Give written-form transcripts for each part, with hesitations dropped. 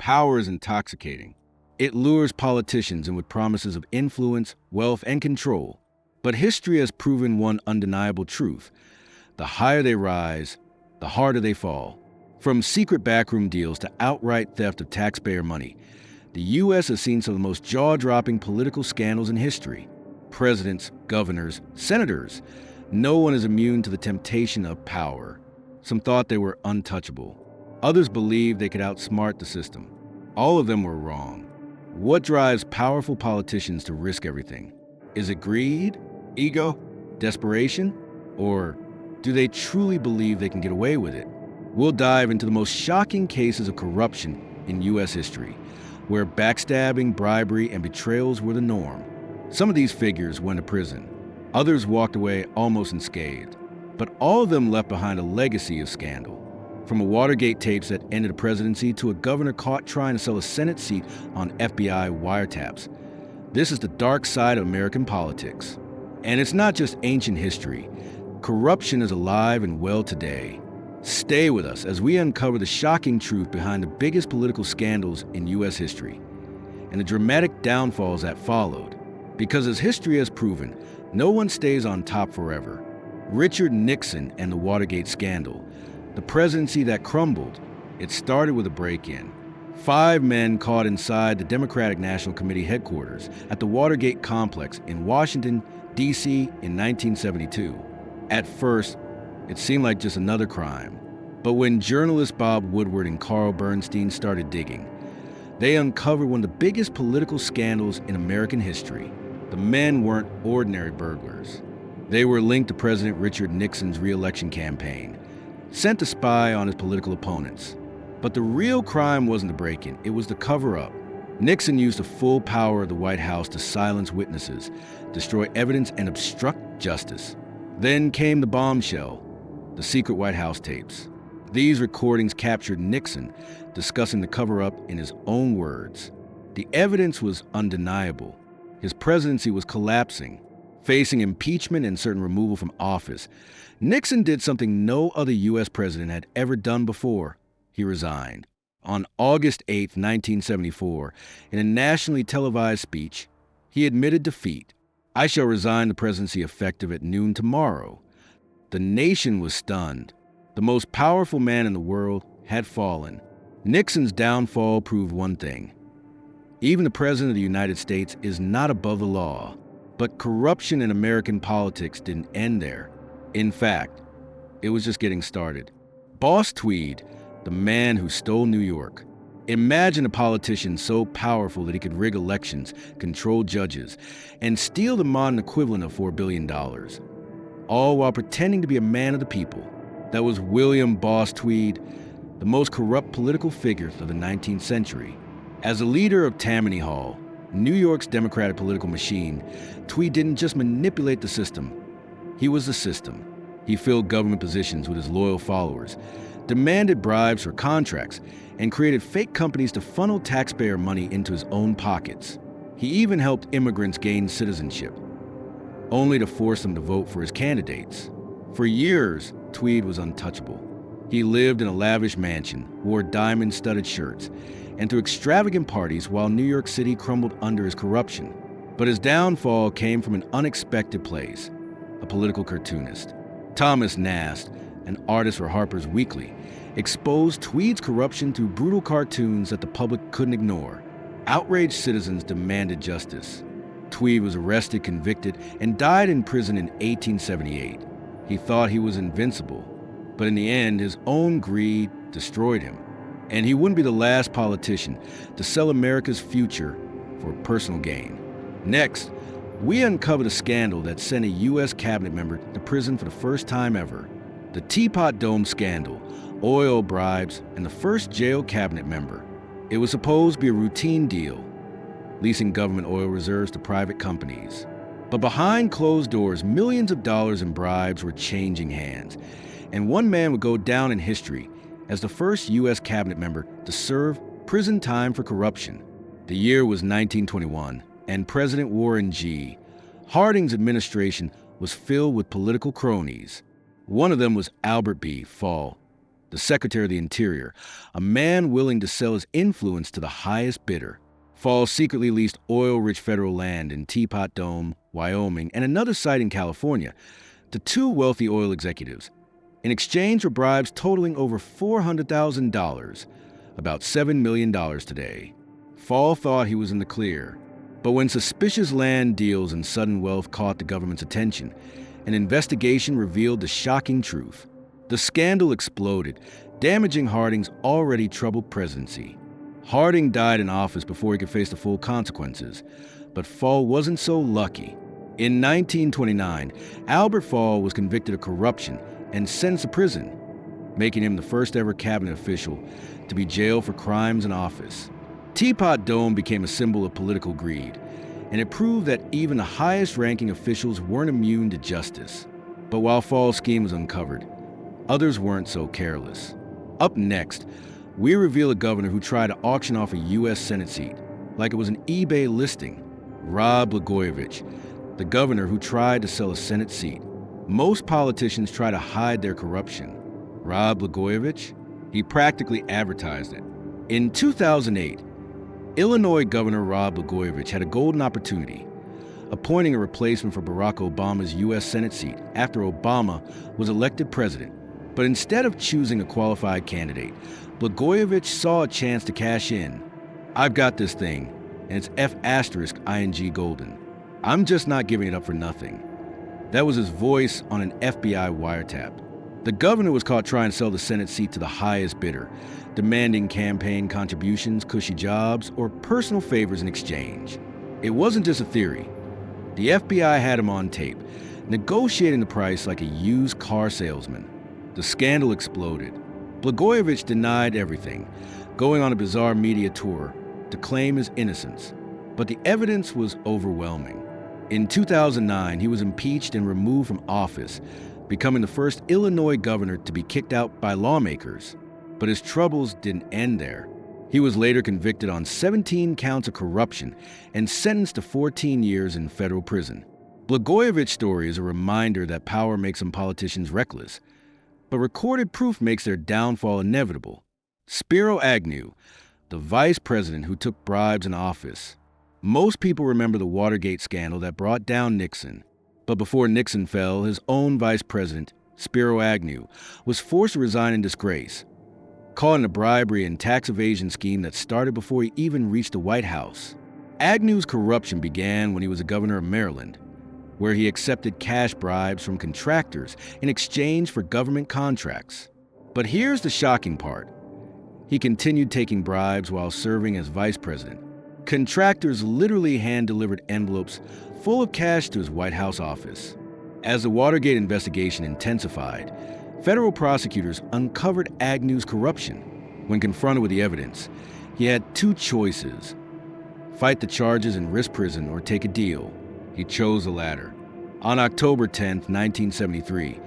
Power is intoxicating. It lures politicians in with promises of influence, wealth, and control. But history has proven one undeniable truth. The higher they rise, the harder they fall. From secret backroom deals to outright theft of taxpayer money, the U.S. has seen some of the most jaw-dropping political scandals in history. Presidents, governors, senators. No one is immune to the temptation of power. Some thought they were untouchable. Others believed they could outsmart the system. All of them were wrong. What drives powerful politicians to risk everything? Is it greed, ego, desperation, or do they truly believe they can get away with it? We'll dive into the most shocking cases of corruption in U.S. history, where backstabbing, bribery, and betrayals were the norm. Some of these figures went to prison. Others walked away almost unscathed. But all of them left behind a legacy of scandal. From a Watergate tapes that ended a presidency to a governor caught trying to sell a Senate seat on FBI wiretaps. This is the dark side of American politics. And it's not just ancient history. Corruption is alive and well today. Stay with us as we uncover the shocking truth behind the biggest political scandals in U.S. history and the dramatic downfalls that followed. Because as history has proven, no one stays on top forever. Richard Nixon and the Watergate scandal. The presidency that crumbled. It started with a break-in. 5 men caught inside the Democratic National Committee headquarters at the Watergate complex in Washington, D.C. in 1972. At first, it seemed like just another crime. But when journalists Bob Woodward and Carl Bernstein started digging, they uncovered one of the biggest political scandals in American history. The men weren't ordinary burglars. They were linked to President Richard Nixon's re-election campaign, sent to spy on his political opponents. But the real crime wasn't the break-in, it was the cover-up. Nixon used the full power of the White House to silence witnesses, destroy evidence, and obstruct justice. Then came the bombshell, the secret White House tapes. These recordings captured Nixon discussing the cover-up in his own words. The evidence was undeniable. His presidency was collapsing, facing impeachment and certain removal from office. Nixon did something no other U.S. president had ever done before. He resigned. On August 8, 1974, in a nationally televised speech, he admitted defeat. "I shall resign the presidency effective at noon tomorrow." The nation was stunned. The most powerful man in the world had fallen. Nixon's downfall proved one thing. Even the President of the United States is not above the law. But corruption in American politics didn't end there. In fact, it was just getting started. Boss Tweed, the man who stole New York. Imagine a politician so powerful that he could rig elections, control judges, and steal the modern equivalent of $4 billion. All while pretending to be a man of the people. That was William Boss Tweed, the most corrupt political figure of the 19th century. As a leader of Tammany Hall, New York's Democratic political machine, Tweed didn't just manipulate the system. He was the system. He filled government positions with his loyal followers, demanded bribes for contracts, and created fake companies to funnel taxpayer money into his own pockets. He even helped immigrants gain citizenship, only to force them to vote for his candidates. For years, Tweed was untouchable. He lived in a lavish mansion, wore diamond-studded shirts, and threw extravagant parties while New York City crumbled under his corruption. But his downfall came from an unexpected place, a political cartoonist. Thomas Nast, an artist for Harper's Weekly, exposed Tweed's corruption through brutal cartoons that the public couldn't ignore. Outraged citizens demanded justice. Tweed was arrested, convicted, and died in prison in 1878. He thought he was invincible, but in the end, his own greed destroyed him. And he wouldn't be the last politician to sell America's future for personal gain. Next, we uncovered a scandal that sent a U.S. cabinet member to prison for the first time ever. The Teapot Dome scandal, oil bribes, and the first jail cabinet member. It was supposed to be a routine deal, leasing government oil reserves to private companies. But behind closed doors, millions of dollars in bribes were changing hands. And one man would go down in history as the first U.S. cabinet member to serve prison time for corruption. The year was 1921, and President Warren G. Harding's administration was filled with political cronies. One of them was Albert B. Fall, the Secretary of the Interior, a man willing to sell his influence to the highest bidder. Fall secretly leased oil-rich federal land in Teapot Dome, Wyoming, and another site in California to two wealthy oil executives in exchange for bribes totaling over $400,000, about $7 million today. Fall thought he was in the clear, but when suspicious land deals and sudden wealth caught the government's attention, an investigation revealed the shocking truth. The scandal exploded, damaging Harding's already troubled presidency. Harding died in office before he could face the full consequences, but Fall wasn't so lucky. In 1929, Albert Fall was convicted of corruption and sentenced to prison, making him the first ever cabinet official to be jailed for crimes in office. Teapot Dome became a symbol of political greed, and it proved that even the highest-ranking officials weren't immune to justice. But while Fall's scheme was uncovered, others weren't so careless. Up next, we reveal a governor who tried to auction off a U.S. Senate seat like it was an eBay listing. Rod Blagojevich, the governor who tried to sell a Senate seat. Most politicians try to hide their corruption. Rod Blagojevich, he practically advertised it. In 2008, Illinois Governor Rod Blagojevich had a golden opportunity, appointing a replacement for Barack Obama's U.S. Senate seat after Obama was elected president. But instead of choosing a qualified candidate, Blagojevich saw a chance to cash in. "I've got this thing, and it's F***ing golden. I'm just not giving it up for nothing." That was his voice on an FBI wiretap. The governor was caught trying to sell the Senate seat to the highest bidder, demanding campaign contributions, cushy jobs, or personal favors in exchange. It wasn't just a theory. The FBI had him on tape, negotiating the price like a used car salesman. The scandal exploded. Blagojevich denied everything, going on a bizarre media tour to claim his innocence. But the evidence was overwhelming. In 2009, he was impeached and removed from office, becoming the first Illinois governor to be kicked out by lawmakers. But his troubles didn't end there. He was later convicted on 17 counts of corruption and sentenced to 14 years in federal prison. Blagojevich's story is a reminder that power makes some politicians reckless, but recorded proof makes their downfall inevitable. Spiro Agnew, the vice president who took bribes in office. Most people remember the Watergate scandal that brought down Nixon. But before Nixon fell, his own vice president, Spiro Agnew, was forced to resign in disgrace, caught in a bribery and tax evasion scheme that started before he even reached the White House. Agnew's corruption began when he was a governor of Maryland, where he accepted cash bribes from contractors in exchange for government contracts. But here's the shocking part. He continued taking bribes while serving as vice president. Contractors literally hand-delivered envelopes full of cash to his White House office. As the Watergate investigation intensified, federal prosecutors uncovered Agnew's corruption. When confronted with the evidence, he had two choices: fight the charges and risk prison or take a deal. He chose the latter. On October 10, 1973,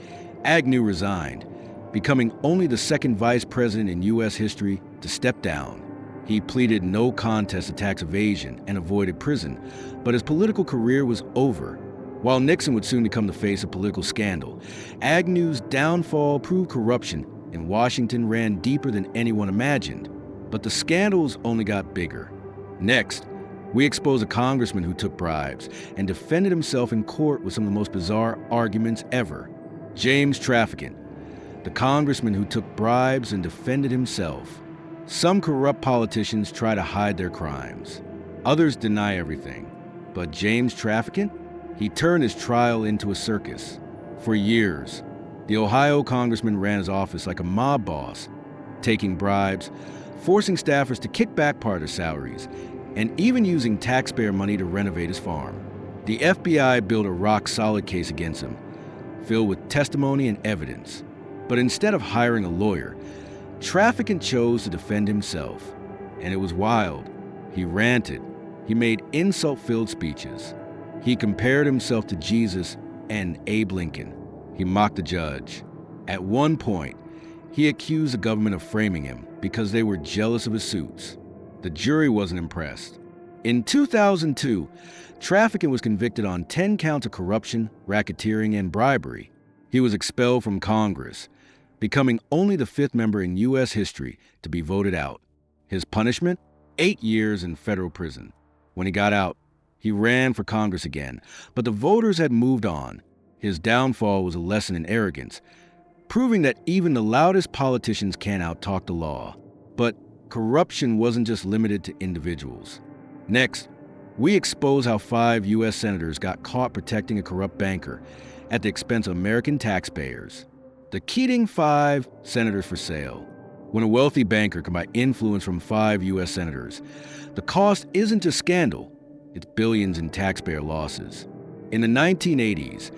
Agnew resigned, becoming only the second vice president in U.S. history to step down. He pleaded no contest to tax evasion and avoided prison, but his political career was over. While Nixon would soon become the face of political scandal, Agnew's downfall proved corruption in Washington ran deeper than anyone imagined. But the scandals only got bigger. Next, we expose a congressman who took bribes and defended himself in court with some of the most bizarre arguments ever. James Traficant, the congressman who took bribes and defended himself. Some corrupt politicians try to hide their crimes. Others deny everything. But James Traficant? He turned his trial into a circus. For years, the Ohio congressman ran his office like a mob boss, taking bribes, forcing staffers to kick back part of their salaries, and even using taxpayer money to renovate his farm. The FBI built a rock-solid case against him, filled with testimony and evidence. But instead of hiring a lawyer, Traficant chose to defend himself. And it was wild. He ranted. He made insult-filled speeches. He compared himself to Jesus and Abe Lincoln. He mocked the judge. At one point, he accused the government of framing him because they were jealous of his suits. The jury wasn't impressed. In 2002, Traficant was convicted on 10 counts of corruption, racketeering, and bribery. He was expelled from Congress, becoming only the fifth member in U.S. history to be voted out. His punishment? 8 years in federal prison. When he got out, he ran for Congress again, but the voters had moved on. His downfall was a lesson in arrogance, proving that even the loudest politicians can't outtalk the law. But corruption wasn't just limited to individuals. Next, we expose how 5 U.S. senators got caught protecting a corrupt banker at the expense of American taxpayers. The Keating Five senators for sale. When a wealthy banker can buy influence from 5 U.S. senators, the cost isn't just scandal, it's billions in taxpayer losses. In the 1980s,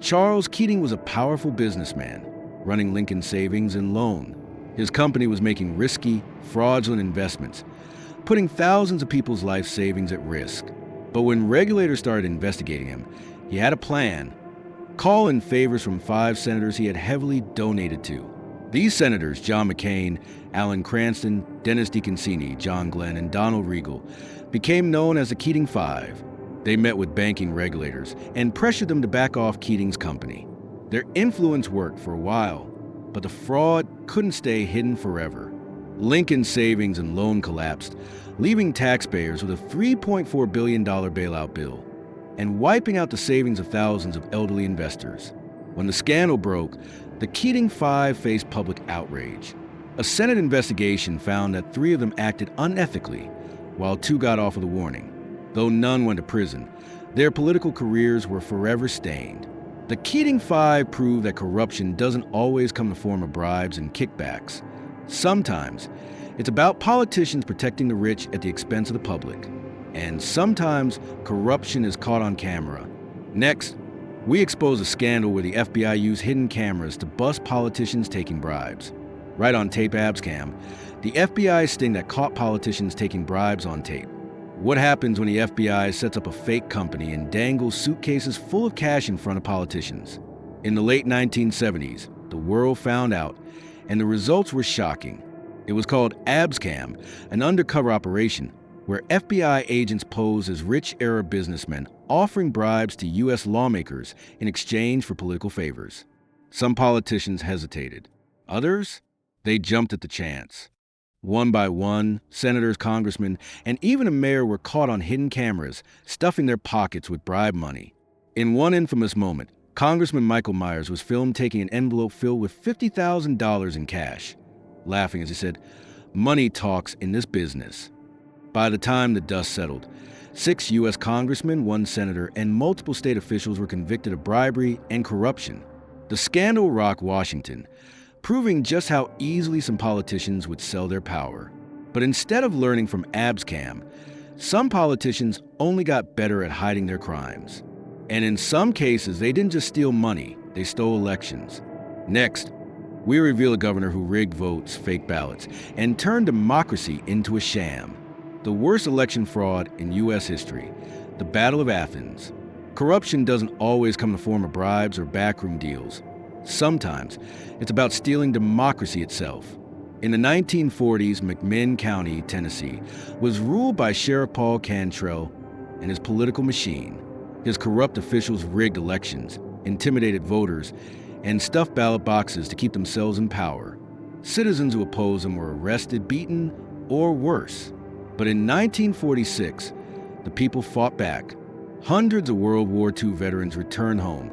Charles Keating was a powerful businessman, running Lincoln Savings and Loan. His company was making risky, fraudulent investments, putting thousands of people's life savings at risk. But when regulators started investigating him, he had a plan. Call in favors from 5 senators he had heavily donated to. These senators, John McCain, Alan Cranston, Dennis DeConcini, John Glenn, and Donald Regal, became known as the Keating Five. They met with banking regulators and pressured them to back off Keating's company. Their influence worked for a while, but the fraud couldn't stay hidden forever. Lincoln Savings and Loan collapsed, leaving taxpayers with a $3.4 billion bailout bill and wiping out the savings of thousands of elderly investors. When the scandal broke, the Keating Five faced public outrage. A Senate investigation found that 3 of them acted unethically, while 2 got off with a warning. Though none went to prison, their political careers were forever stained. The Keating Five proved that corruption doesn't always come in the form of bribes and kickbacks. Sometimes, it's about politicians protecting the rich at the expense of the public. And sometimes, corruption is caught on camera. Next, we expose a scandal where the FBI used hidden cameras to bust politicians taking bribes. Right on tape Abscam, the FBI sting that caught politicians taking bribes on tape. What happens when the FBI sets up a fake company and dangles suitcases full of cash in front of politicians? In the late 1970s, the world found out, and the results were shocking. It was called Abscam, an undercover operation where FBI agents posed as rich Arab businessmen offering bribes to U.S. lawmakers in exchange for political favors. Some politicians hesitated. Others, they jumped at the chance. One by one, senators, congressmen, and even a mayor were caught on hidden cameras, stuffing their pockets with bribe money. In one infamous moment, Congressman Michael Myers was filmed taking an envelope filled with $50,000 in cash, laughing as he said, "Money talks in this business." By the time the dust settled, 6 U.S. congressmen, 1 senator, and multiple state officials were convicted of bribery and corruption. The scandal rocked Washington, proving just how easily some politicians would sell their power. But instead of learning from Abscam, some politicians only got better at hiding their crimes. And in some cases, they didn't just steal money, they stole elections. Next, we reveal a governor who rigged votes, faked ballots, and turned democracy into a sham. The worst election fraud in U.S. history, the Battle of Athens. Corruption doesn't always come in the form of bribes or backroom deals. Sometimes, it's about stealing democracy itself. In the 1940s, McMinn County, Tennessee, was ruled by Sheriff Paul Cantrell and his political machine. His corrupt officials rigged elections, intimidated voters, and stuffed ballot boxes to keep themselves in power. Citizens who opposed them were arrested, beaten, or worse. But in 1946, the people fought back. Hundreds of World War II veterans returned home,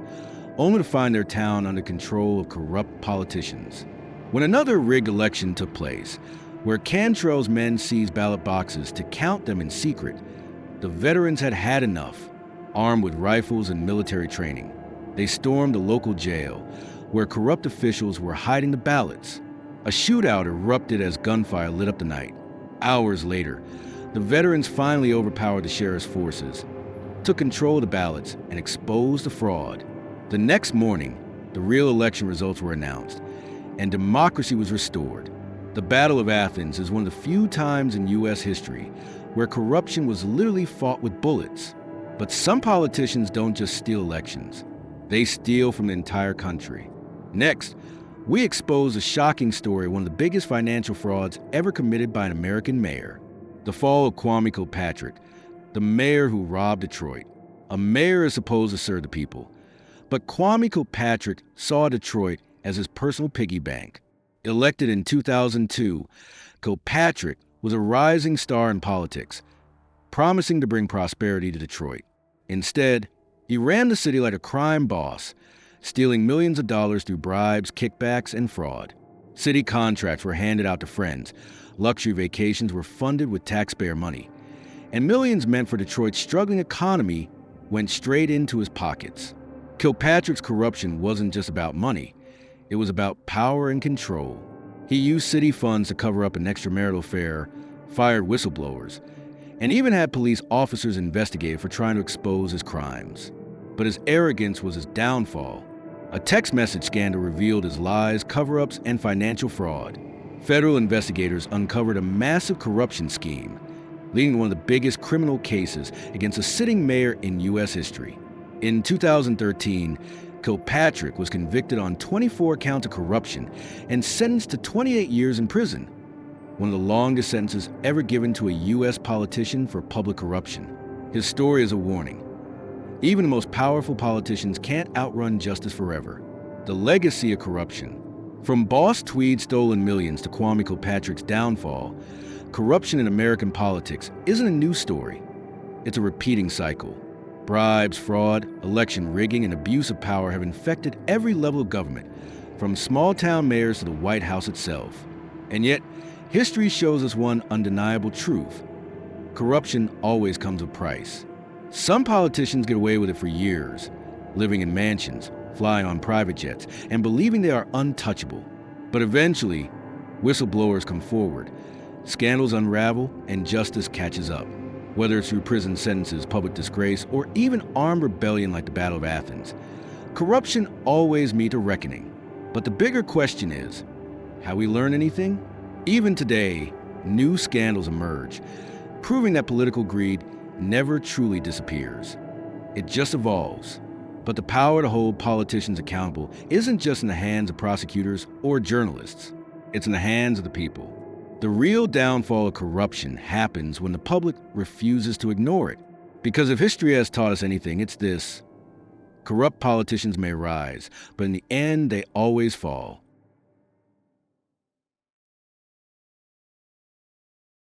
only to find their town under control of corrupt politicians. When another rigged election took place, where Cantrell's men seized ballot boxes to count them in secret, the veterans had had enough. Armed with rifles and military training, they stormed the local jail, where corrupt officials were hiding the ballots. A shootout erupted as gunfire lit up the night. Hours later, the veterans finally overpowered the sheriff's forces, took control of the ballots, and exposed the fraud. The next morning, the real election results were announced, and democracy was restored. The Battle of Athens is one of the few times in U.S. history where corruption was literally fought with bullets. But some politicians don't just steal elections. They steal from the entire country. Next, we expose a shocking story of one of the biggest financial frauds ever committed by an American mayor. The fall of Kwame Kilpatrick, the mayor who robbed Detroit. A mayor is supposed to serve the people. But Kwame Kilpatrick saw Detroit as his personal piggy bank. Elected in 2002, Kilpatrick was a rising star in politics, promising to bring prosperity to Detroit. Instead, he ran the city like a crime boss, stealing millions of dollars through bribes, kickbacks, and fraud. City contracts were handed out to friends, luxury vacations were funded with taxpayer money, and millions meant for Detroit's struggling economy went straight into his pockets. Kilpatrick's corruption wasn't just about money, it was about power and control. He used city funds to cover up an extramarital affair, fired whistleblowers, and even had police officers investigated for trying to expose his crimes. But his arrogance was his downfall. A text message scandal revealed his lies, cover-ups, and financial fraud. Federal investigators uncovered a massive corruption scheme, leading to one of the biggest criminal cases against a sitting mayor in U.S. history. In 2013, Kilpatrick was convicted on 24 counts of corruption and sentenced to 28 years in prison, one of the longest sentences ever given to a U.S. politician for public corruption. His story is a warning. Even the most powerful politicians can't outrun justice forever. The legacy of corruption. From Boss Tweed's stolen millions to Kwame Kilpatrick's downfall, corruption in American politics isn't a new story. It's a repeating cycle. Bribes, fraud, election rigging, and abuse of power have infected every level of government, from small-town mayors to the White House itself. And yet, history shows us one undeniable truth. Corruption always comes with a price. Some politicians get away with it for years, living in mansions, flying on private jets, and believing they are untouchable. But eventually, whistleblowers come forward, scandals unravel, and justice catches up. Whether it's through prison sentences, public disgrace, or even armed rebellion like the Battle of Athens, corruption always meets a reckoning. But the bigger question is, have we learned anything? Even today, new scandals emerge, proving that political greed never truly disappears. It just evolves. But the power to hold politicians accountable isn't just in the hands of prosecutors or journalists. It's in the hands of the people. The real downfall of corruption happens when the public refuses to ignore it. Because if history has taught us anything, it's this: corrupt politicians may rise, but in the end, they always fall.